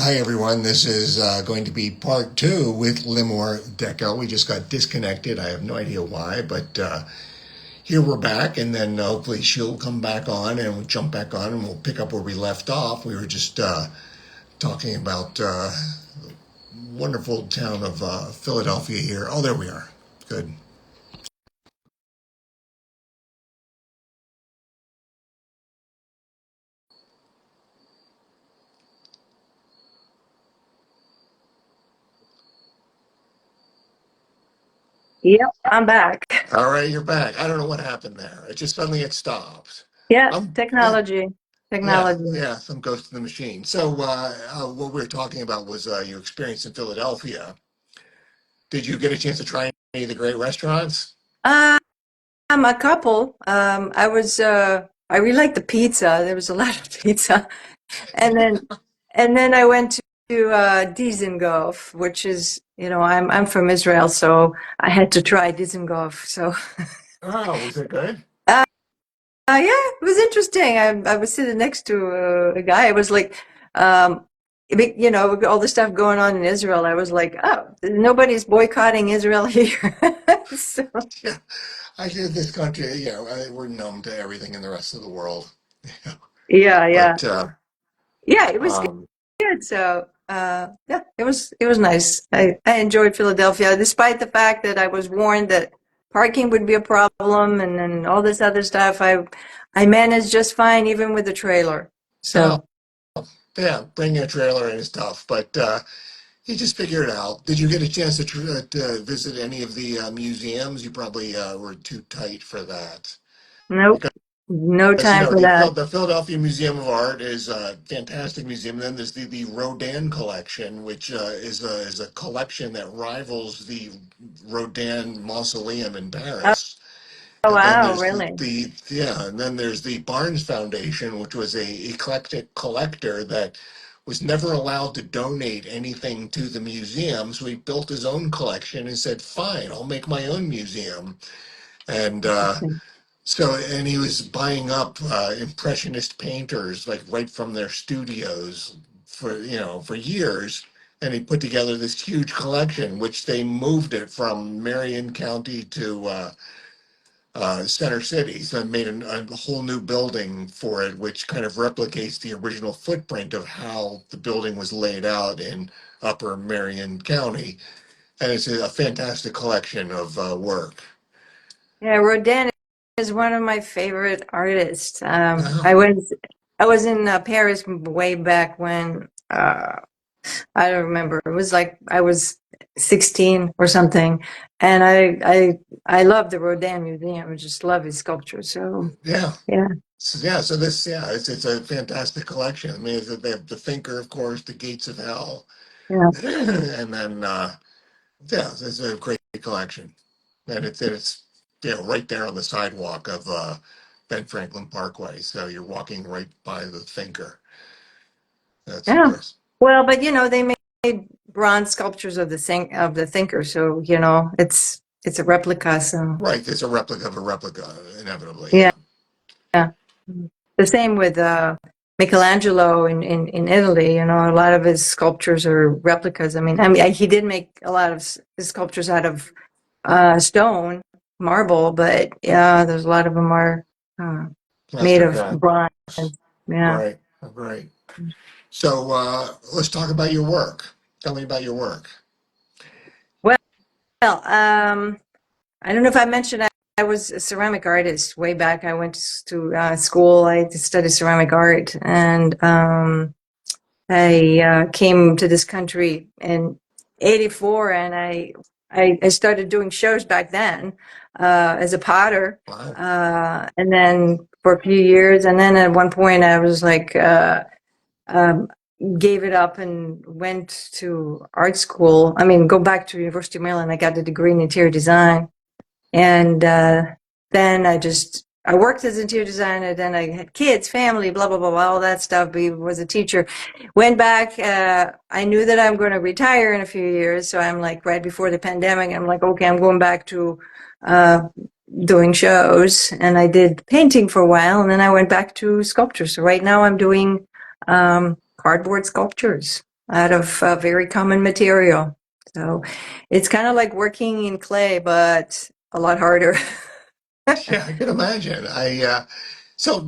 Hi, everyone. This is going to be part two with Limor Dekel. We just got disconnected. I have no idea why, but here we're back, and then hopefully she'll come back on and we'll jump back on and we'll pick up where we left off. We were just talking about wonderful town of Philadelphia here. Oh, there we are. Good. Yep, I'm back. All right, you're back. I don't know what happened there. It just suddenly it stopped. Yeah, Yeah, technology, yeah, technology. yeah. Some ghost in the machine. So what we were talking about was your experience in Philadelphia. Did you get a chance to try any of the great restaurants? Um, a couple. I really liked the pizza. There was a lot of pizza, and then I went to Dizengoff, which is, I'm from Israel, so I had to try Dizengoff. So, Oh, was it good? uh, yeah, it was interesting. I was sitting next to a guy. It was like, um, with all the stuff going on in Israel. I was like, oh, nobody's boycotting Israel here. So, Yeah, I hear this country. We're numb to everything in the rest of the world. Yeah. yeah, yeah, But yeah. It was um, good. So, yeah, it was nice. I enjoyed Philadelphia, despite the fact that I was warned that parking would be a problem, and then all this other stuff. I managed just fine, even with the trailer. oh, So. yeah, bringing a trailer in is tough, but you just figure it out. Did you get a chance to visit any of the museums? You probably were too tight for that. Nope. No As you time know, for that. The Philadelphia Museum of Art is a fantastic museum. Then there's the Rodin collection, which is a collection that rivals the Rodin Mausoleum in Oh, Paris. And then wow, there's really? and then there's the Barnes Foundation, which was a eclectic collector that was never allowed to donate anything to the museum. So he built his own collection and said, "Fine, I'll make my own museum." And and he was buying up impressionist painters like right from their studios for years, and he put together this huge collection, which they moved it from Marion County to Center City. So I made a whole new building for it, which kind of replicates the original footprint of how the building was laid out in Upper Marion County, and it's a fantastic collection of work. Yeah, Rodin is one of my favorite artists. Wow. I was in Paris way back when. I don't remember. It was like I was 16 or something, and I love the Rodin Museum. I just love his sculpture. So Yeah. yeah, So this, it's a fantastic collection. I mean, they have the Thinker, of course, the Gates of Hell, yeah, and then it's a great collection, and it's right there on the sidewalk of Ben Franklin Parkway. So you're walking right by the Thinker. That's yeah. impressive. Well, but they made bronze sculptures of the thinker, so it's a replica. So Right, it's a replica, inevitably. yeah, Yeah. yeah. The same with Michelangelo in Italy. A lot of his sculptures are replicas. He did make a lot of his sculptures out of stone, marble, but yeah, there's a lot of them are uh, made of Mastercraft. bronze. Yeah. Right, right. So let's talk about your work. Tell me about your work. Well, I don't know if I mentioned I was a ceramic artist way back. I went to school. I studied ceramic art, and I came to this country in '84, and I started doing shows back then as a potter, Wow. and then for a few years, and then at one point I was like um, gave it up and went to art school. Go back to University of Maryland. I got a degree in interior design, and then I worked as an interior designer. Then I had kids, family, blah blah blah, blah, all that stuff. I was a teacher. Went back. I knew that I'm going to retire in a few years, so I'm like right before the pandemic. I'm like, okay, I'm going back to uh, doing shows, and I did painting for a while, and then I went back to sculpture. So right now I'm doing cardboard sculptures. out of a very common material. So it's kind of like working in clay, but a lot harder. Yeah, I can imagine. So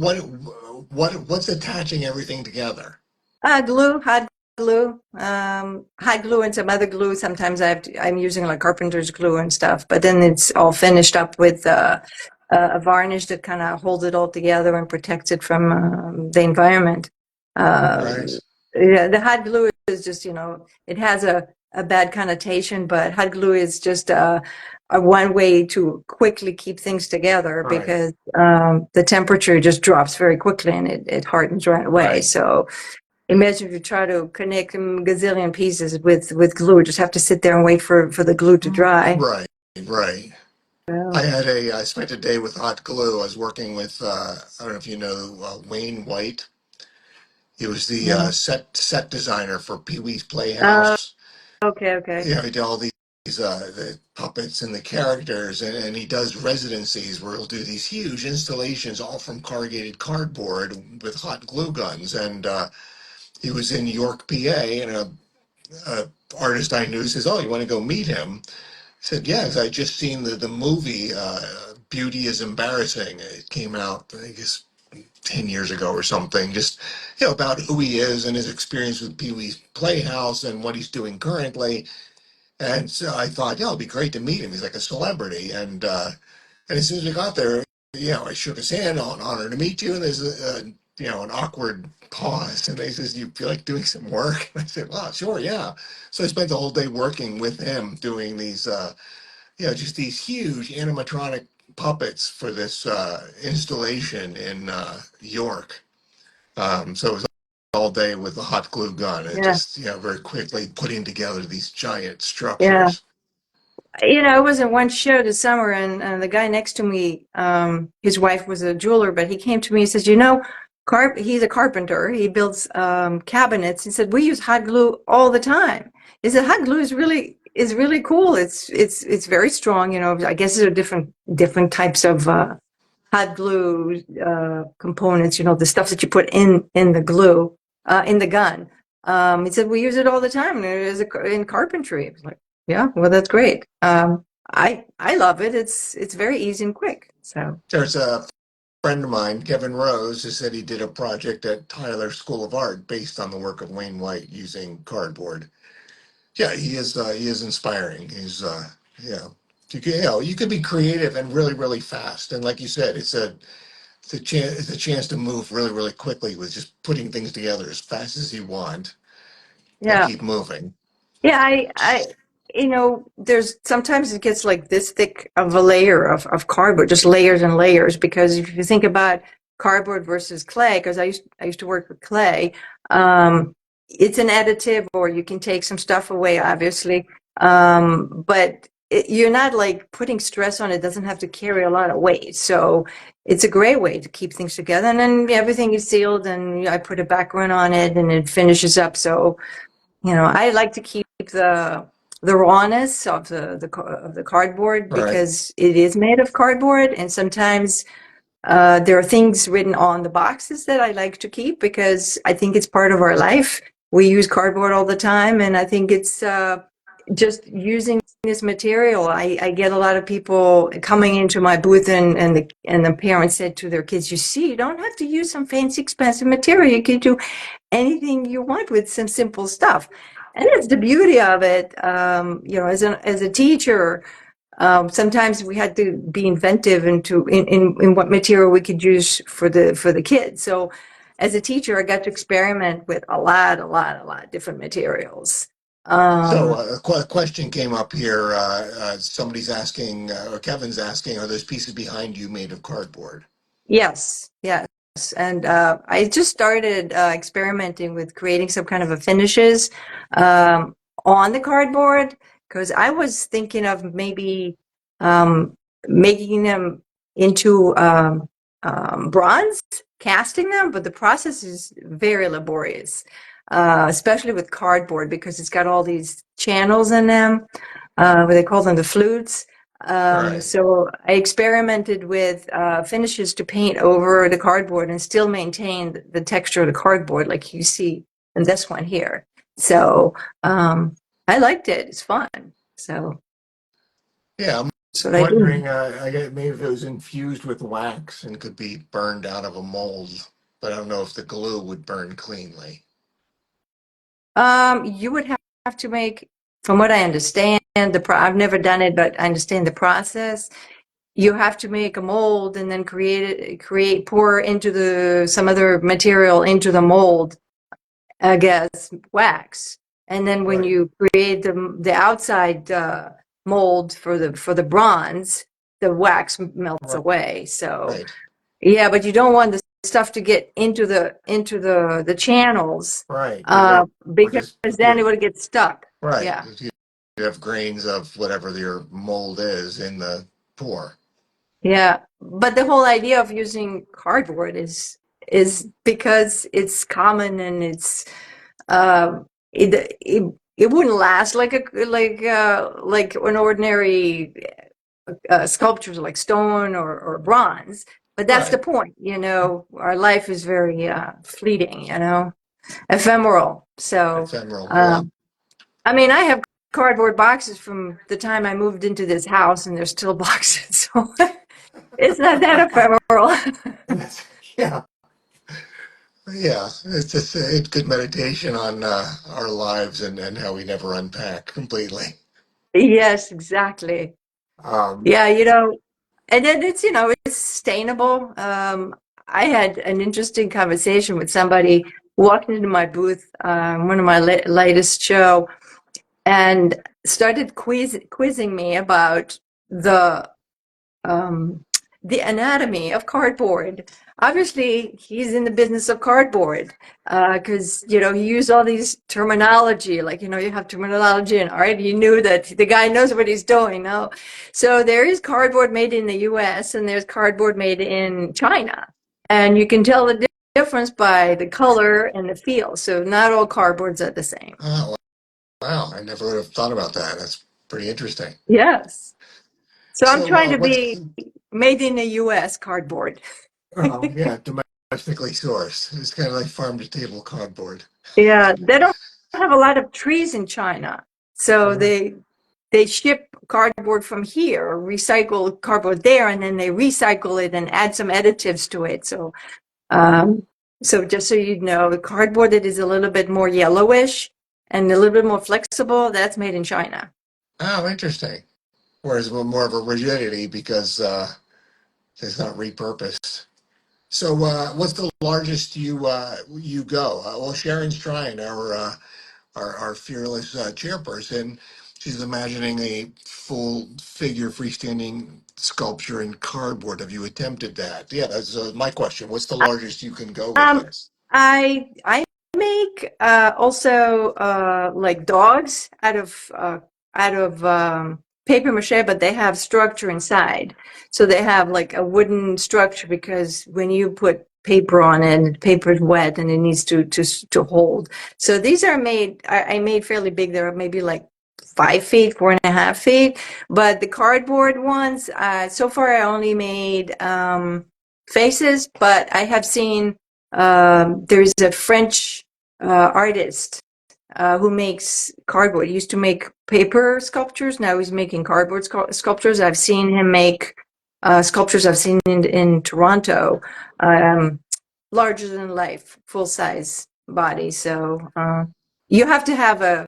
what's attaching everything together? Hot hot glue and some other glue. Sometimes I'm using like carpenter's glue and stuff, but then it's all finished up with a varnish that kind of holds it all together and protects it from the environment. Right. Um, yeah, the hot glue is just, it has a bad connotation, but hot glue is just a one way to quickly keep things together Right. because the temperature just drops very quickly and it hardens right away. Right. So imagine if you try to connect a gazillion pieces with glue, just have to sit there and wait for the glue to dry. Right. Right. So, I spent a day with hot glue. I was working with, I don't know if you know, Wayne White. He was the yeah. set designer for Pee Wee's Oh, Playhouse. okay, okay. You know, he did all these the puppets and the characters, and he does residencies where he'll do these huge installations, all from corrugated cardboard with hot glue guns. And he was in York, PA, and a artist I knew says, "Oh, you want to go meet him?" I said, "Yes, I just seen the movie Beauty is Embarrassing. It came out, I guess, 10 years ago or something. Just about who he is and his experience with Pee Wee's Playhouse and what he's doing currently." And so I thought, yeah, it'd be great to meet him. He's like a celebrity. And as soon as we got there, I shook his hand, on honor to meet you. And there's an awkward pause. And they says, "You feel like doing some work?" And I said, "Well, sure, yeah." So I spent the whole day working with him doing these, just these huge animatronic puppets for this installation in York. So it was all day with the hot glue gun and Yeah, just, very quickly putting together these giant yeah. structures. I was in one show this summer, and the guy next to me, his wife was a jeweler, but he came to me and says, he's a carpenter. He builds cabinets. He said, we use hot glue all the time. He said, hot glue is really cool. It's very strong. I guess there are different types of hot glue components. The stuff that you put in the glue in the gun. He said we use it all the time in carpentry. I was like, yeah, well, that's great. I love it. It's very easy and quick. So There's a friend of mine, Kevin Rose, who said he did a project at Tyler School of Art based on the work of Wayne White using cardboard. Yeah, he is inspiring. You could be creative and really, really fast. And like you said, it's a chance to move really, really quickly with just putting things together as fast as you want and yeah, keep moving. yeah, there's sometimes it gets like this thick of a layer of cardboard, just layers and layers. Because if you think about cardboard versus clay, because I used to work with clay, it's an additive, or you can take some stuff away, obviously. But you're not like putting stress on it. It doesn't have to carry a lot of weight. So it's a great way to keep things together. And then everything is sealed, and I put a background on it, and it finishes up. So I like to keep the rawness of the cardboard Right. because it is made of cardboard, and sometimes there are things written on the boxes that I like to keep because I think it's part of our life. We use cardboard all the time, and I think it's just using this material. I get a lot of people coming into my booth, and the parents said to their kids, "You see, you don't have to use some fancy, expensive material. You can do anything you want with some simple stuff." And that's the beauty of it. As a teacher, sometimes we had to be inventive in what material we could use for the kids. So as a teacher, I got to experiment with a lot of different materials. So Um, a question came up here. Somebody's asking, or Kevin's asking, are those pieces behind you made of cardboard? Yes, yes. And I just started experimenting with creating some kind of a finishes um, on the cardboard because I was thinking of maybe um, making them into bronze, casting them, but the process is very laborious, especially with cardboard because it's got all these channels in them, what they call them the flutes. Right. So I experimented with finishes to paint over the cardboard and still maintain the texture of the cardboard, like you see in this one here. So I liked it. It's fun. So Yeah, I'm that's what I do. wondering, I get maybe if it was infused with wax and could be burned out of a mold, but I don't know if the glue would burn cleanly. You would have to make, from what I understand, I've never done it, but I understand the process. You have to make a mold and then pour into some other material into the mold, I guess, wax. And then when Right, you create the outside mold for the bronze, the wax melts right, away. So right, yeah, but you don't want the stuff to get into the channels, right. You don't, or because just, then it would get stuck. right. Yeah. You have grains of whatever your mold is in the pour. Yeah, but the whole idea of using cardboard is because it's common and it wouldn't last like an ordinary sculptures like stone or bronze. But that's the Right, point, our life is very fleeting, ephemeral. So ephemeral, yeah. um, I mean, I have cardboard boxes from the time I moved into this house, and there's still boxes. So it's not that ephemeral. Yeah, yeah. It's just it's good meditation on our lives and how we never unpack completely. Yes, exactly. Um, Yeah, and then it's sustainable. I had an interesting conversation with somebody who walked into my booth, one of my latest show, and started quizzing me about the um, the anatomy of cardboard. Obviously, he's in the business of cardboard because he used all these terminology, like you have terminology in art. He knew that the guy knows what he's doing. No, so there is cardboard made in the U.S. and there's cardboard made in China, and you can tell the difference by the color and the feel. So not all cardboards are the same. oh, wow, I never would have thought about that. That's pretty interesting. Yes. So I'm So, trying to what's be made in the U.S. cardboard. oh yeah, domestically sourced. It's kind of like farm to table cardboard. Yeah, they don't have a lot of trees in China, so Uh, they ship cardboard from here, or recycle cardboard there, and then they recycle it and add some additives to it. Um, so just so you know, the cardboard that is a little bit more yellowish and a little bit more flexible, that's made in China. oh, interesting. Whereas more of a rigidity because it's not repurposed. So, what's the largest you go? Well, Sharon's trying our fearless chairperson. She's imagining a full figure freestanding sculpture in cardboard. Have you attempted that? Yeah, that's my question. What's the largest you can go with Um, this? I make also like dogs out of paper mache, but they have structure inside. So they have like a wooden structure because when you put paper on it, the paper is wet and it needs to hold. So these are made. I made fairly big. They're maybe like 5 feet, 4.5 feet. But the cardboard ones, so far I only made faces, but I have seen there's a French artist who makes cardboard. He used to make paper sculptures. Now he's making cardboard sculptures. I've seen him make sculptures. I've seen in Toronto, um, larger than life, full size body. So you have to have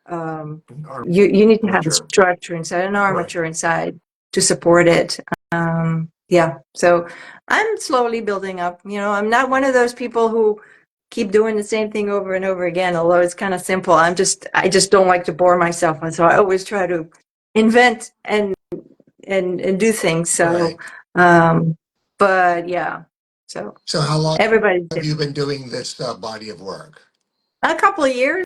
um, you need to have a Armature. structure inside, an Right. armature inside to support it. Yeah, so I'm slowly building up. I'm not one of those people who keep doing the same thing over and over again, although it's kind of simple. I just don't like to bore myself, and so I always try to invent and do things. So, Right. but yeah, so So, how long everybody's have you been doing this body of work? a couple of years.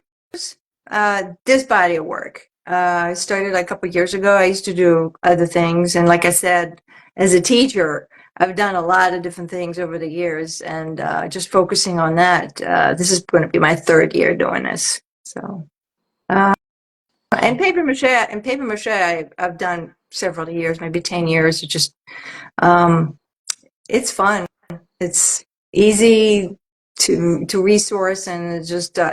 This body of work. I started a couple of years ago. I used to do other things, and like I said, as a teacher, I've done a lot of different things over the years, and just focusing on that. This is going to be my third year doing this. So, uh, and Wow. paper mache, I've done several years, maybe 10 years. Um, it's fun. It's easy to resource, and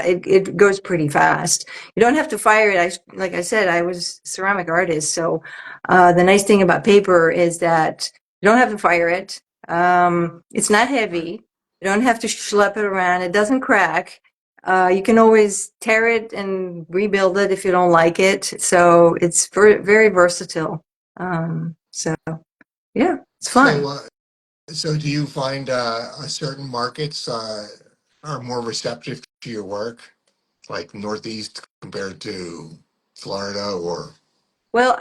it goes pretty fast. You don't have to fire it. Like I said, I was a ceramic artist, so the nice thing about paper is that you don't have to fire it. It's not heavy. You don't have to schlep it around. It doesn't crack. You can always tear it and rebuild it if you don't like it. So it's very versatile. So yeah, it's So, fun. so do you find certain markets are more receptive to your work, like Northeast compared to Florida, or Well,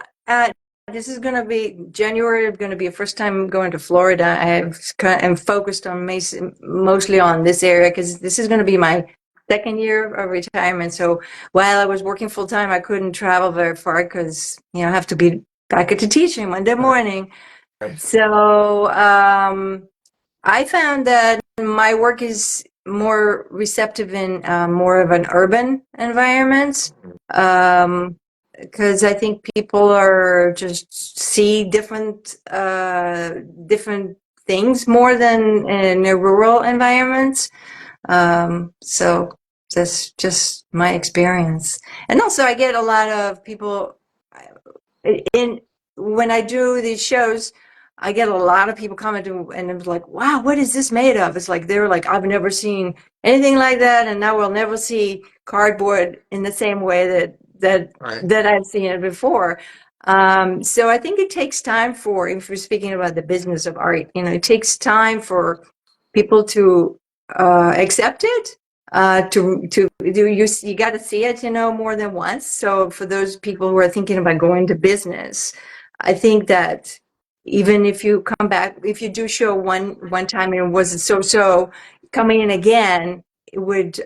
this is going to be January. Going to be a first time going to Florida. I'm focused on mostly on this area because this is going to be my second year of retirement. So while I was working full time, I couldn't travel very far because I have to be back at the teaching Monday morning. right? So I found that my work is more receptive in more of an urban environment. Because I think people are just see different things more than in a rural environment. So that's just my experience. And also, I get a lot of people in when I do these shows. I get a lot of people commenting, and it's like, "Wow, what is this made of?" It's like they're like, "I've never seen anything like that, and now we'll never see cardboard in the same way Right, that I've seen it before." So I think it takes time for, if we're speaking about the business of art, it takes time for people to accept it. To do you got to see it, more than once. So for those people who are thinking about going to business, I think that even if you come back, if you do show one time and it wasn't so, coming in again, it would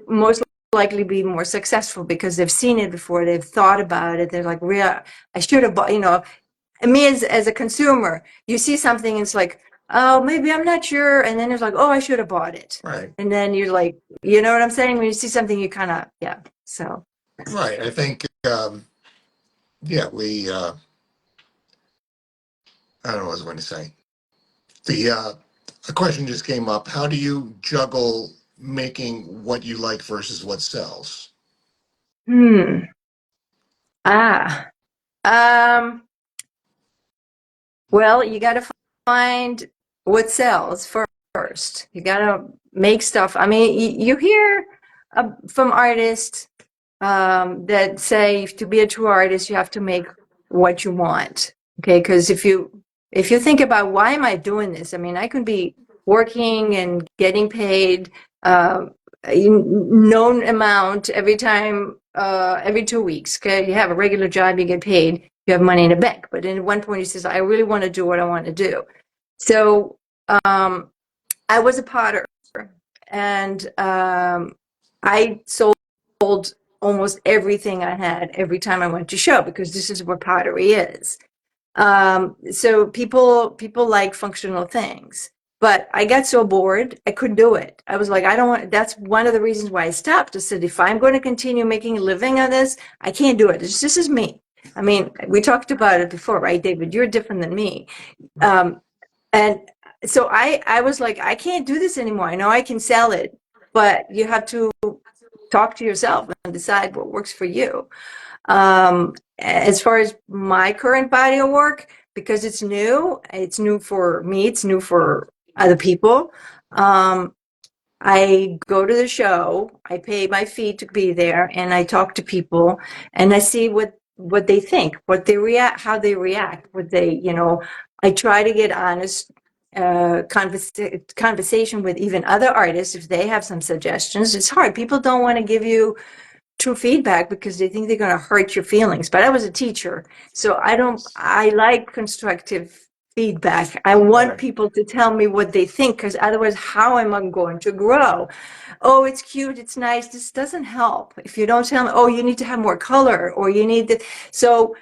most likely be more successful because they've seen it before, they've thought about it, they're like, "Real, I should have bought." And me as a consumer, you see something, and it's like, "Oh, maybe I'm not sure," and then it's like, "Oh, I should have bought it," right, and then you're like, you know what I'm saying? When you see something, you kind of, yeah. So. right. I think, yeah, I don't know what I was going to say. The a question just came up. How do you juggle making what you like versus what sells? Hmm. Ah. Um. Well, you got to find what sells first. You got to make stuff. I mean, you hear from artists that say to be a true artist, you have to make what you want. Okay, because if you think about why am I doing this? I mean, I could be working and getting paid a known amount every time, every 2 weeks. Okay, you have a regular job, you get paid, you have money in the bank. But at one point, he says, "I really want to do what I want to do." So I was a potter, and I sold almost everything I had every time I went to show because this is what pottery is. So people like functional things, but I got so bored I couldn't do it. I was like, I don't want. That's one of the reasons why I stopped. I said, if I'm going to continue making a living on this, I can't do it. This is me. I mean, we talked about it before, right, David? You're different than me. Um, and so I was like, I can't do this anymore. I know I can sell it, but you have to talk to yourself and decide what works for you. As far as my current body of work, because it's new for me, it's new for other people. I go to the show, I pay my fee to be there, and I talk to people, and I see what they think, what they react, how they react, what they, I try to get honest conversation with even other artists if they have some suggestions. It's hard. People don't want to give you true feedback because they think they're going to hurt your feelings. But I was a teacher, so I like constructive feedback. I want Right, people to tell me what they think because otherwise, how am I going to grow? Oh, it's cute, it's nice. This doesn't help if you don't tell me, oh, you need to have more color or you need to. So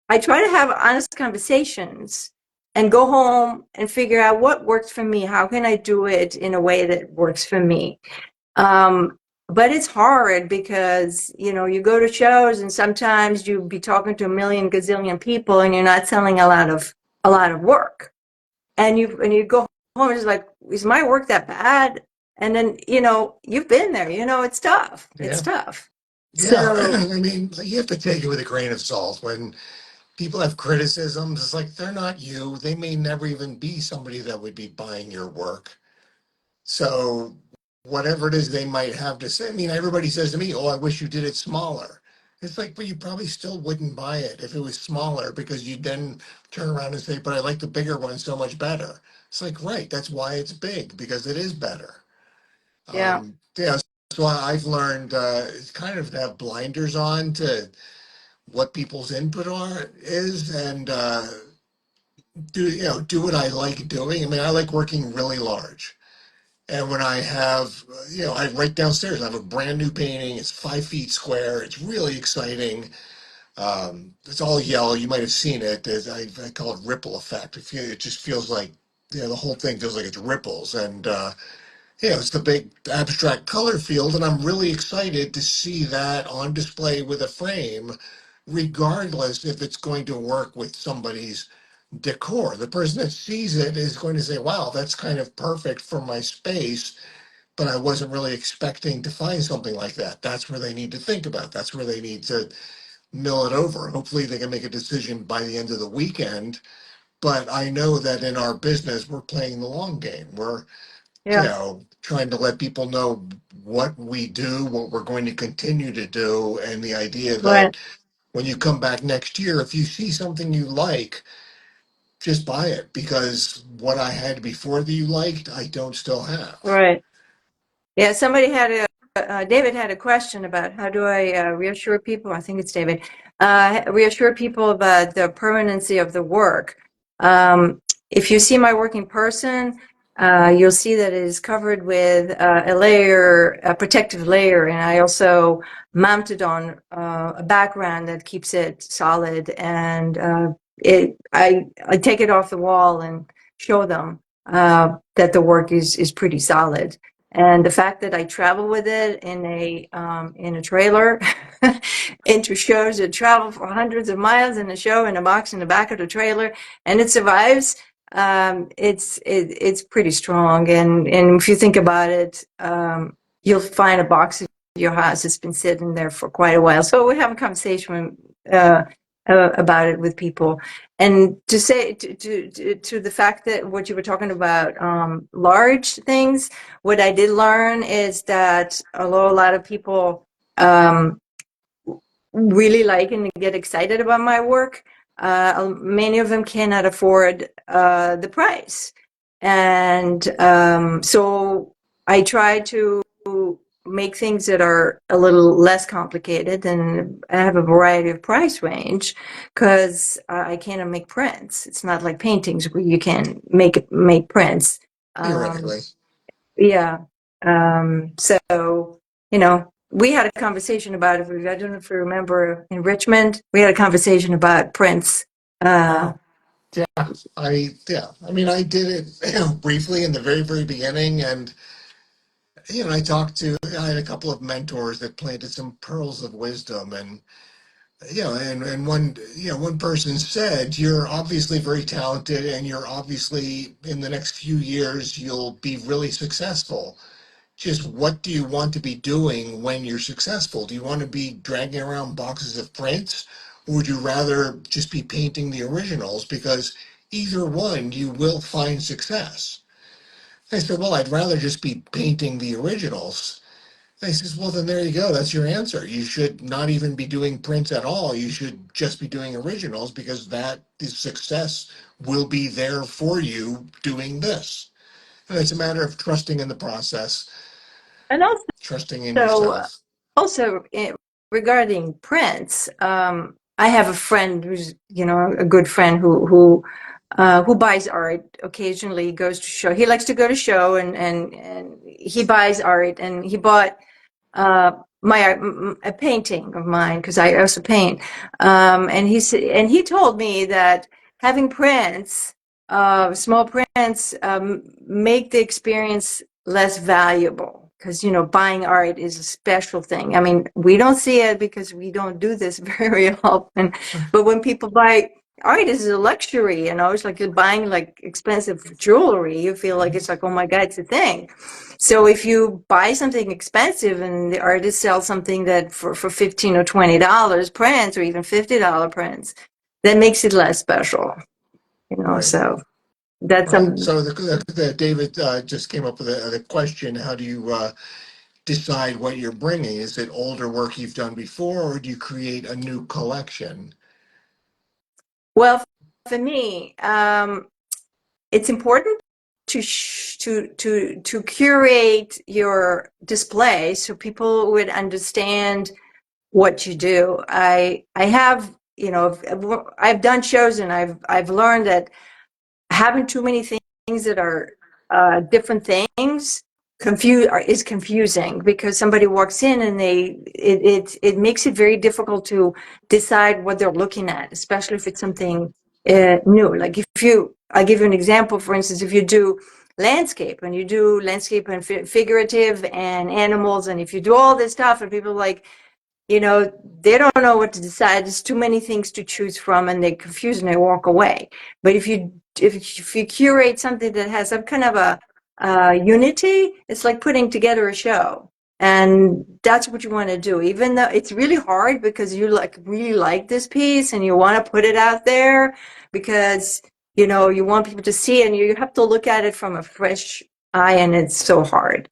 I try to have honest conversations and go home and figure out what works for me. How can I do it in a way that works for me? Um, but it's hard because, you go to shows and sometimes you be talking to a million gazillion people and you're not selling a lot of work. And you go home and just like, is my work that bad? And then, you've been there, it's tough. It's Yeah. tough. Yeah. So, I mean, you have to take it with a grain of salt. When people have criticisms, it's like they're not you. They may never even be somebody that would be buying your work. So whatever it is they might have to say, I mean, everybody says to me, "Oh, I wish you did it smaller." It's like, but you probably still wouldn't buy it if it was smaller because you then turn around and say, "But I like the bigger one so much better." It's like, right, that's why it's big because it is better. yeah, Yeah, so I've learned kind of to have blinders on to what people's input is, and do what I like doing. I mean, I like working really large. And when I have, I right downstairs, I have a brand new painting. It's 5 feet square. It's really exciting. It's all yellow. You might have seen it. I call it ripple effect. It just feels like, the whole thing feels like it's ripples. And, it's the big abstract color field. And I'm really excited to see that on display with a frame, regardless if it's going to work with somebody's decor. The person that sees it is going to say, wow, that's kind of perfect for my space, but I wasn't really expecting to find something like that. That's where they need to think about. That's where they need to mill it over. Hopefully, they can make a decision by the end of the weekend. But I know that in our business, we're playing the long game. We're, yeah, trying to let people know what we do, what we're going to continue to do, and the idea right, that when you come back next year, if you see something you like, just buy it because what I had before that you liked, I don't still have. right. Yeah, David had a question about how do I reassure people, I think it's David, reassure people about the permanency of the work. If you see my work in person, you'll see that it is covered with a protective layer, and I also mounted on a background that keeps it solid, and I take it off the wall and show them that the work is pretty solid. And the fact that I travel with it in a trailer into shows that travel for hundreds of miles in a show in a box in the back of the trailer, and it survives. It's pretty strong. And if you think about it, you'll find a box at your house that's been sitting there for quite a while. So we have a conversation about it with people. And to say to the fact that what you were talking about, large things, what I did learn is that although a lot of people um, really like and get excited about my work, many of them cannot afford the price. And so I try to make things that are a little less complicated and have a variety of price range because I cannot make prints. It's not like paintings where you can make prints. Um, Theoretically. yeah. So, we had a conversation about it. I don't know if you remember in Richmond, we had a conversation about Prince. Uh, Yeah, I mean, I did it, briefly in the very, very beginning, and I talked to, I had a couple of mentors that planted some pearls of wisdom, and and one person said, "You're obviously very talented, and you're obviously in the next few years you'll be really successful. Just what do you want to be doing when you're successful? Do you want to be dragging around boxes of prints, or would you rather just be painting the originals? Because either one, you will find success." I said, "Well, I'd rather just be painting the originals." I says, "Well, then there you go. That's your answer. You should not even be doing prints at all. You should just be doing originals because that the success will be there for you doing this. And it's a matter of trusting in the process, and trusting in also, yourself." also regarding Prince, I have a friend who's, a good friend who buys art occasionally, goes to show. He likes to go to show and he buys art, and he bought uh, a painting of mine because I also paint. And he told me that having prints, small prints, make the experience less valuable because buying art is a special thing. I mean, we don't see it because we don't do this very often. But when people buy art is a luxury, you know. It's like you're buying like expensive jewelry. You feel like it's like, oh my God, it's a thing. So if you buy something expensive and the artist sells something that for $15 or $20 prints or even $50 prints, that makes it less special, you know. Right. So that's some. So David just came up with a question. How do you decide what you're bringing? Is it older work you've done before, or do you create a new collection? Well, for me, it's important to curate your display so people would understand what you do. I have, you know, I've done shows and I've learned that having too many things that are different things is confusing, because somebody walks in and it makes it very difficult to decide what they're looking at, especially if it's something new. Like if you, I'll give you an example. For instance, if you do landscape and you do landscape and figurative and animals, and if you do all this stuff and people like, you know, they don't know what to decide. There's too many things to choose from, and they're confused and they walk away. But if you curate something that has some kind of a unity, it's like putting together a show, and that's what you want to do. Even though it's really hard because you like really like this piece and you want to put it out there because you know you want people to see it, and you have to look at it from a fresh eye, and it's so hard.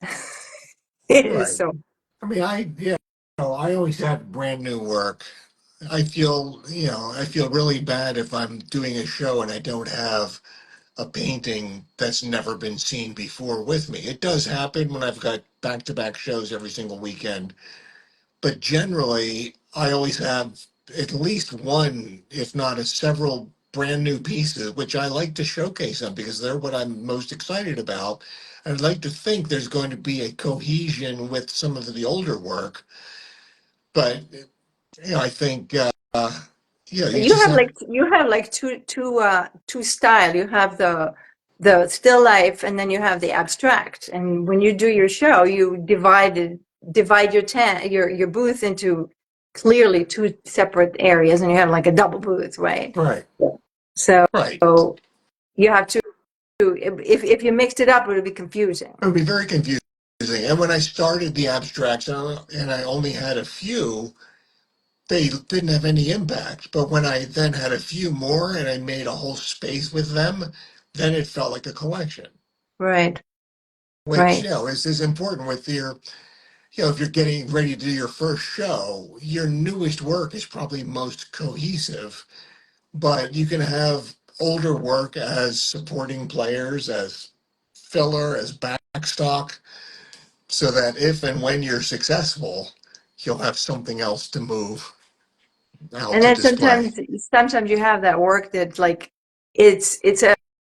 It is Right. so. I mean, I always have brand new work. I feel really bad if I'm doing a show and I don't have a painting that's never been seen before with me. It does happen when I've got back-to-back shows every single weekend, but generally, I always have at least one, if not a several brand new pieces, which I like to showcase them because they're what I'm most excited about. I'd like to think there's going to be a cohesion with some of the older work, but I think you just have You have like two style. You have the still life, and then you have the abstract. And when you do your show, you divide your booth into clearly two separate areas, and you have like a double booth, right? right, So right. you have to, if you mixed it up, it would be confusing. It would be very confusing. And when I started the abstracts, and I only had a few, they didn't have any impact. But when I then had a few more and I made a whole space with them, then it felt like a collection, Right, which, right. is important with if you're getting ready to do your first show, your newest work is probably most cohesive, but you can have older work as supporting players, as filler, as backstock, so that if and when you're successful, you'll have something else to move out And to then display. sometimes you have that work that like it's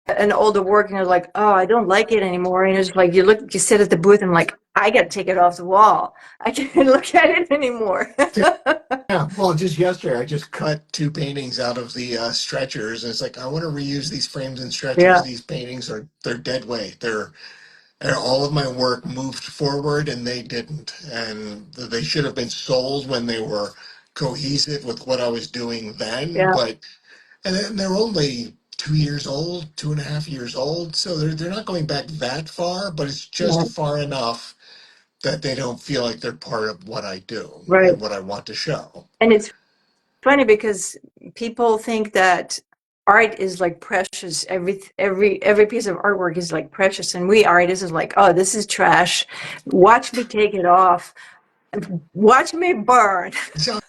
an older work and you're like, oh, I don't like it anymore. And it's like you sit at the booth and like, I got to take it off the wall. I can't look at it anymore. Yeah, well, just yesterday, I just cut two paintings out of the stretchers, and it's like I want to reuse these frames and stretchers. Yeah, These paintings they're dead weight. And all of my work moved forward, and they didn't. And they should have been sold when they were cohesive with what I was doing then. yeah, And then they're only 2 years old, 2.5 years old, so they're not going back that far, but it's just yeah. far enough that they don't feel like they're part of what I do Right. and what I want to show. And it's funny because people think that art is like precious. Every piece of artwork is like precious, and we artists is like, oh, this is trash. Watch me take it off. Watch me burn. So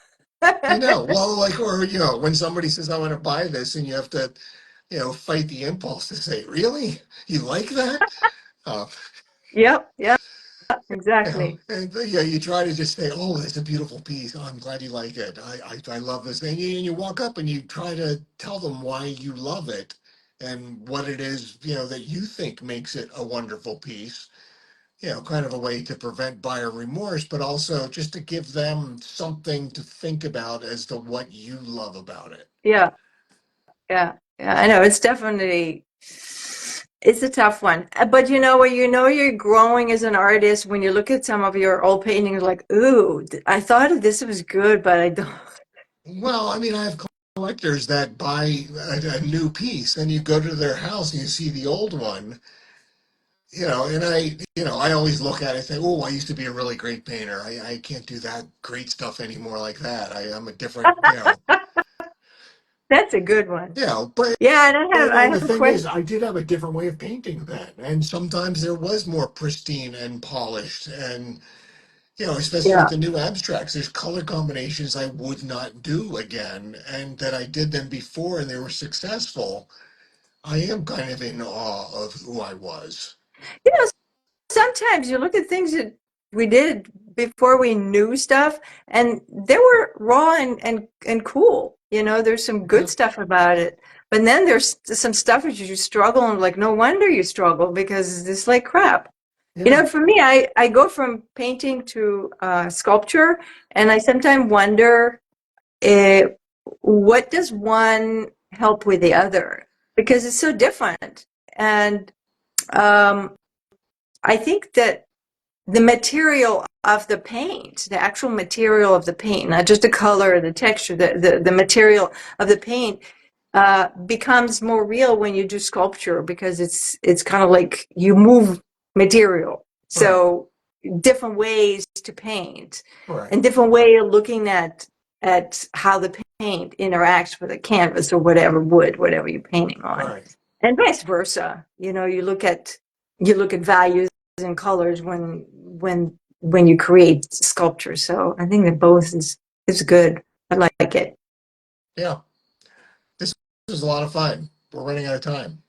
I know. Well, like, or, when somebody says, I want to buy this, and you have to, fight the impulse to say, really? You like that? Uh, Yep, yep, exactly. and you try to just say, oh, it's a beautiful piece. Oh, I'm glad you like it. I love this. And you walk up and you try to tell them why you love it and what it is, that you think makes it a wonderful piece. Kind of a way to prevent buyer remorse, but also just to give them something to think about as to what you love about it. Yeah, yeah, yeah. I know it's a tough one. But you know what? You know you're growing as an artist when you look at some of your old paintings, like, ooh, I thought this was good, but I don't. Well, I mean, I have collectors that buy a new piece, and you go to their house and you see the old one, and I always look at it and say, oh, I used to be a really great painter. I can't do that great stuff anymore like that. I'm a different, That's a good one. but Yeah, and I have the a thing is, question. I did have a different way of painting then, and sometimes there was more pristine and polished, and especially with Yeah. the new abstracts, there's color combinations I would not do again, and that I did them before, and they were successful. I am kind of in awe of who I was. You know, sometimes you look at things that we did before we knew stuff, and they were raw and cool. There's some good Yeah, stuff about it. But then there's some stuff that you struggle, and like, no wonder you struggle because it's like crap. yeah, For me, I go from painting to sculpture, and I sometimes wonder, uh, what does one help with the other? Because it's so different. And um, I think that the material of the paint, the actual material of the paint, not just the color, the texture, the material of the paint, becomes more real when you do sculpture because it's kind of like you move material. right, So different ways to paint right, and different way of looking at how the paint interacts with a canvas or whatever wood, whatever you're painting on, right. and vice versa. You look at values and colors when you create sculpture. So I think that both is good. I like it. Yeah, this was a lot of fun. We're running out of time.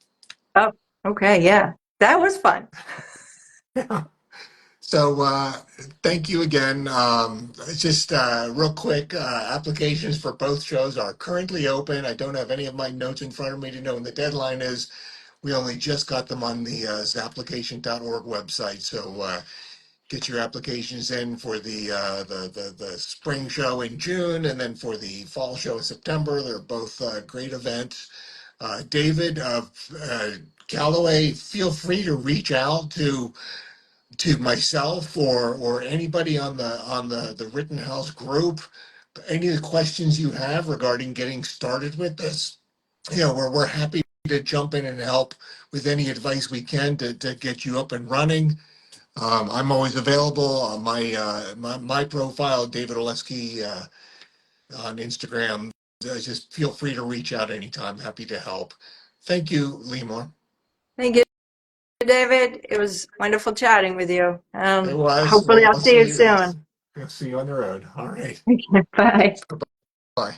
Oh, okay, yeah, that was fun. Yeah. So thank you again. Just real quick, applications for both shows are currently open. I don't have any of my notes in front of me to know when the deadline is. We only just got them on the zapplication.org website. So get your applications in for the spring show in June, and then for the fall show in September. They're both great events. David of Callaway, feel free to reach out to myself or anybody on the Rittenhouse group. Any of the questions you have regarding getting started with this, we're happy to jump in and help with any advice we can to get you up and running. I'm always available on my profile, David Oleski, on Instagram. Just feel free to reach out anytime. Happy to help. Thank you, Limor. Thank you, David. It was wonderful chatting with you. It was. Hopefully We'll I'll see you soon. see you on the road. All right. Bye. Bye.